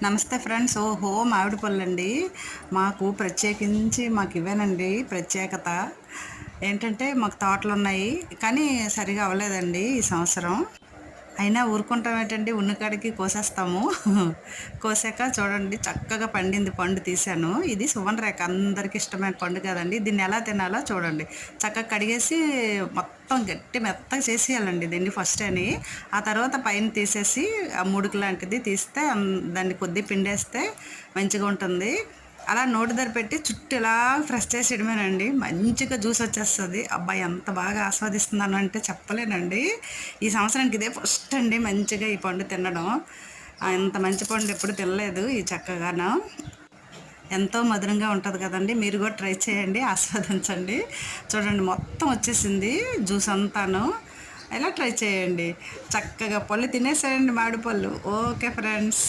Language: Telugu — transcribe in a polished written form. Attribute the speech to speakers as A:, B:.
A: నమస్తే ఫ్రెండ్స్. ఓహో, మామిడి పళ్ళండి. మాకు ప్రత్యేకించి మాకు ఇవేనండి ప్రత్యేకత. ఏంటంటే మాకు తోటలు ఉన్నాయి, కానీ సరిగా అవ్వలేదండి ఈ సంవత్సరం. అయినా ఊరుకుంటాం ఏంటండి, ఉన్నకాడికి కోసేస్తాము. కోసాక చూడండి చక్కగా పండింది, పండు తీశాను. ఇది సువర్ణ రేఖ, అందరికి ఇష్టమైన పండు కదండి. దీన్ని ఎలా తినాలో చూడండి. చక్కగా కడిగేసి మొత్తం గట్టి మెత్తగా చేసేయాలండి దీన్ని ఫస్ట్ అని. ఆ తర్వాత పైన తీసేసి ఆ ముడుకు లాంటిది తీస్తే దాన్ని కొద్ది పిండేస్తే మంచిగా ఉంటుంది. అలా నోటి దగ్గర పెట్టి చుట్టూ ఇలా ఫ్రెష్ చేసేయడమేనండి. మంచిగా జ్యూస్ వచ్చేస్తుంది. అబ్బాయి ఎంత బాగా ఆస్వాదిస్తున్నాను అంటే చెప్పలేనండి. ఈ సంవత్సరానికి ఇదే ఫస్ట్ అండి మంచిగా ఈ పండు తినడం. ఇంత మంచి పండు ఎప్పుడు తినలేదు. ఈ చక్కగాను ఎంతో మధురంగా ఉంటుంది కదండి. మీరు కూడా ట్రై చేయండి, ఆస్వాదించండి. చూడండి మొత్తం వచ్చేసింది జ్యూస్ అంతాను. ఇలా ట్రై చేయండి. చక్కగా పళ్ళు తినేసేయండి, మామిడి పళ్ళు. Okay friends.